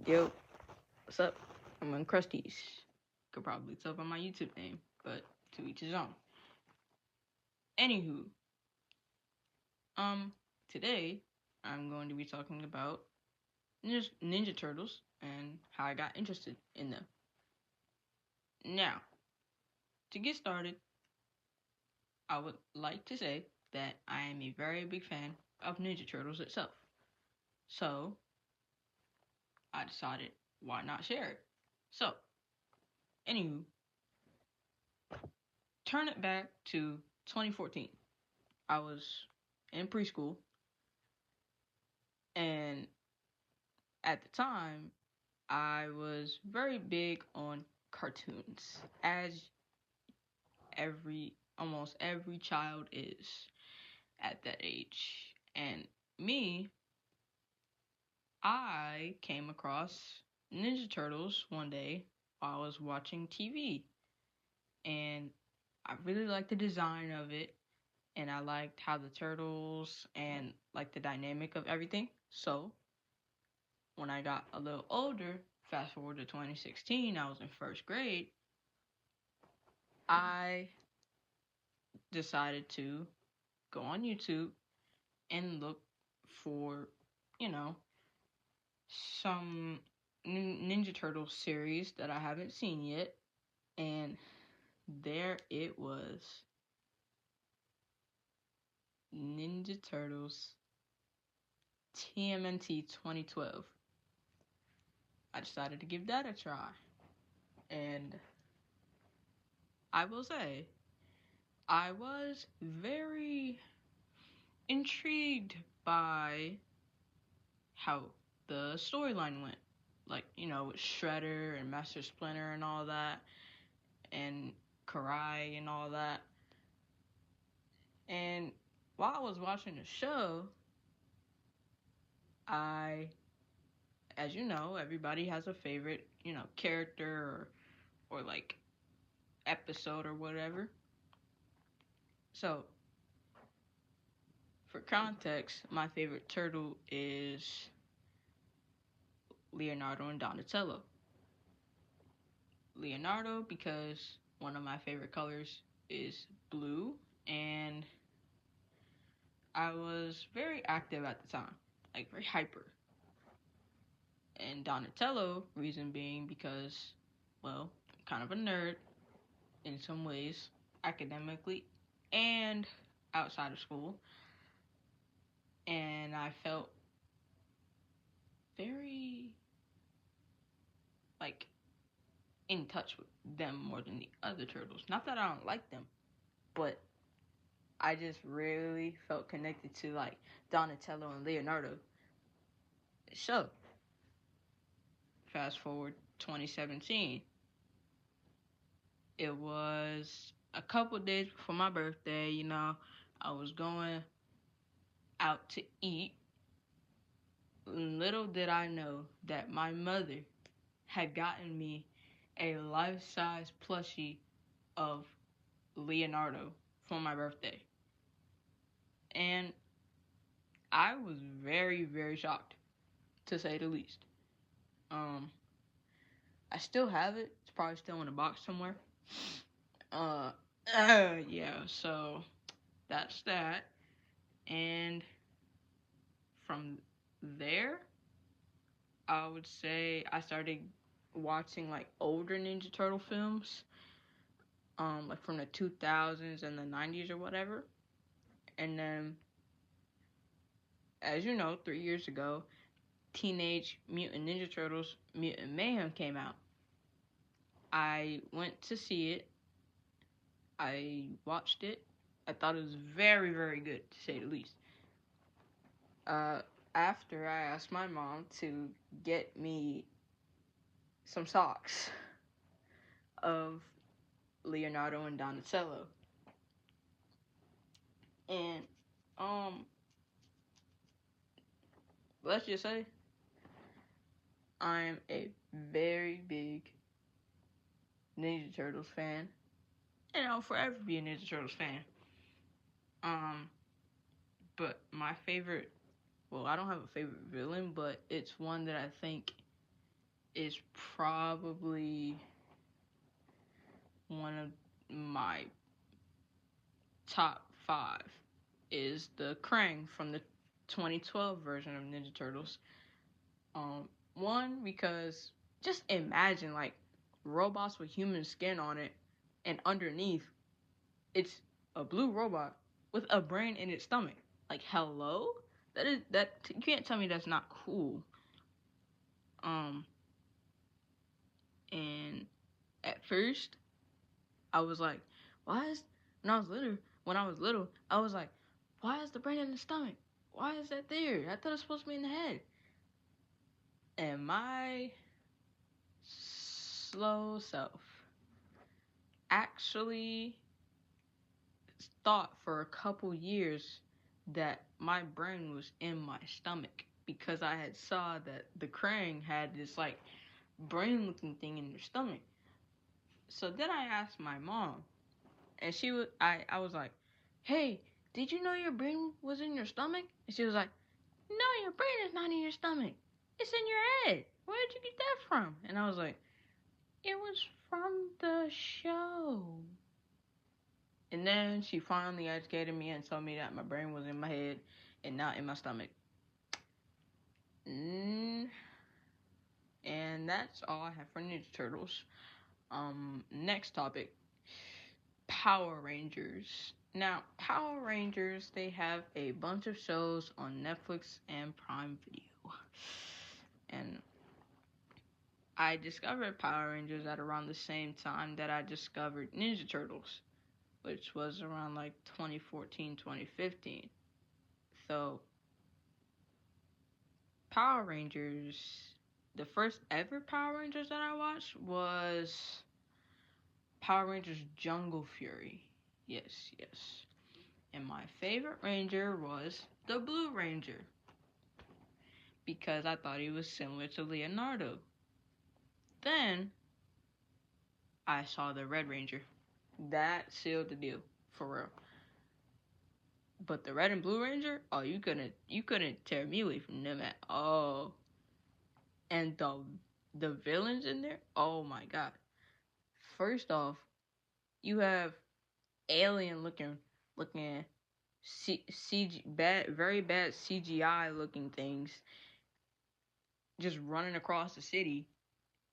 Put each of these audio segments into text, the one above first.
Yo, what's up? I'm Uncrusties. Could probably tell by my YouTube name, but to each his own. Anywho, um, today I'm going to be talking about Ninja Turtles and how I got interested in them. Now, to get started, I would like to say that I am a very big fan of Ninja Turtles itself. So, I decided why not share it. So, anywho, turn it back to 2014. I was in preschool, and at the time, I was very big on cartoons, as almost every child is at that age. And me, I came across Ninja Turtles one day while I was watching TV, and I really liked the design of it, and I liked how the turtles and like the dynamic of everything. So when I got a little older, fast forward to 2016, I was in first grade. I decided to go on YouTube and look for, you know, some Ninja Turtle series that I haven't seen yet. And there it was, Ninja Turtles TMNT 2012. I decided to give that a try. And I will say, I was very intrigued by how the storyline went. Like, with Shredder and Master Splinter and all that, and Karai and all that. And while I was watching the show, as you know, everybody has a favorite, character or like episode or whatever. So, for context, my favorite turtle is Leonardo and Donatello. Leonardo because one of my favorite colors is blue, and I was very active at the time, like very hyper. And Donatello, reason being because, well, I'm kind of a nerd in some ways, academically and outside of school. And I felt very, like, in touch with them more than the other turtles. Not that I don't like them, but I just really felt connected to, like, Donatello and Leonardo. So, fast forward 2017. It was a couple days before my birthday, I was going out to eat. Little did I know that my mother had gotten me a life-size plushie of Leonardo for my birthday. And I was very, very shocked, to say the least. I still have it. It's probably still in a box somewhere. Yeah, so that's that. And from there, I would say I started watching like older Ninja Turtle films, like from the 2000s and the 90s or whatever. And then, as you know, 3 years ago, Teenage Mutant Ninja Turtles Mutant Mayhem came out. I went to see it. I watched it. I thought it was very, very good, to say the least. Uh, After I asked my mom to get me some socks of Leonardo and Donatello. And, let's just say, I'm a very big Ninja Turtles fan. And I'll forever be a Ninja Turtles fan. But my favorite, well, I don't have a favorite villain, but it's one that I think is probably one of my top 5 is the Krang from the 2012 version of Ninja Turtles. One, because just imagine like robots with human skin on it, and underneath it's a blue robot with a brain in its stomach. Like, hello? That you can't tell me that's not cool. And at first I was like, why is when I was little, I was like, why is the brain in the stomach? Why is that there? I thought it was supposed to be in the head. And my slow self actually thought for a couple years that my brain was in my stomach, because I had saw that the Krang had this like brain looking thing in their stomach. So then I asked my mom, and I was like, hey, did you know your brain was in your stomach? And she was like, no, your brain is not in your stomach. It's in your head. Where did you get that from? And I was like, it was from the show. And then she finally educated me and told me that my brain was in my head and not in my stomach. And that's all I have for Ninja Turtles. Next topic, Power Rangers. Now, Power Rangers, they have a bunch of shows on Netflix and Prime Video. And I discovered Power Rangers at around the same time that I discovered Ninja Turtles, which was around like 2014, 2015. So, Power Rangers, the first ever Power Rangers that I watched was Power Rangers Jungle Fury. Yes. And my favorite Ranger was the Blue Ranger, because I thought he was similar to Leonardo. Then I saw the Red Ranger. That sealed the deal, for real. But the Red and Blue Ranger, oh, you couldn't tear me away from them at all. And the villains in there, oh my god. First off, you have alien looking very bad CGI looking things just running across the city,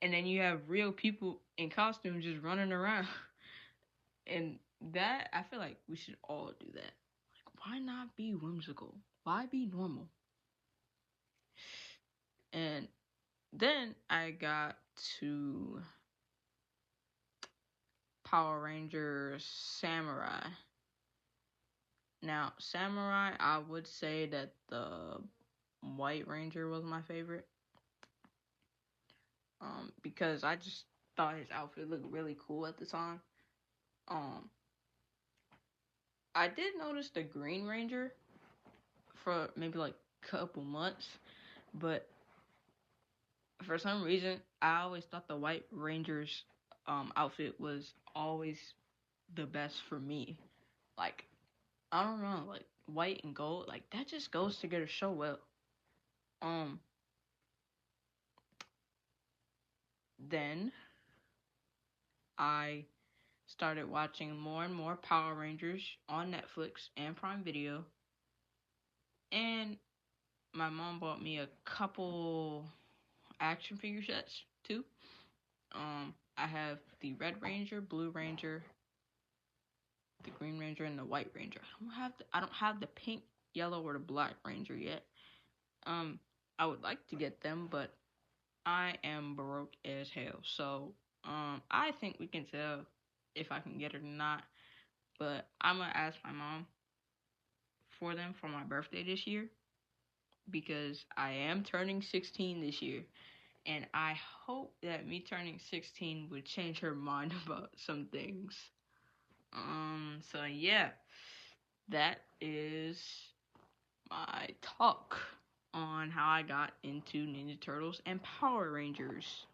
and then you have real people in costumes just running around. And that, I feel like we should all do that. Like, why not be whimsical? Why be normal? And then I got to Power Rangers Samurai. Now, Samurai, I would say that the White Ranger was my favorite. Because I just thought his outfit looked really cool at the time. I did notice the Green Ranger for maybe like a couple months, but for some reason, I always thought the White Ranger's outfit was always the best for me. Like, I don't know, like white and gold, like that just goes together so well. Then I started watching more and more Power Rangers on Netflix and Prime Video. And my mom bought me a couple action figure sets too. I have the Red Ranger, Blue Ranger, the Green Ranger, and the White Ranger. I don't have the pink, yellow, or the Black Ranger yet. I would like to get them, but I am broke as hell. So, I think we can tell if I can get it or not. But I'm gonna ask my mom for them for my birthday this year, because I am turning 16 this year. And I hope that me turning 16 would change her mind about some things. So yeah, that is my talk on how I got into Ninja Turtles and Power Rangers.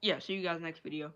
Yeah, see you guys next video.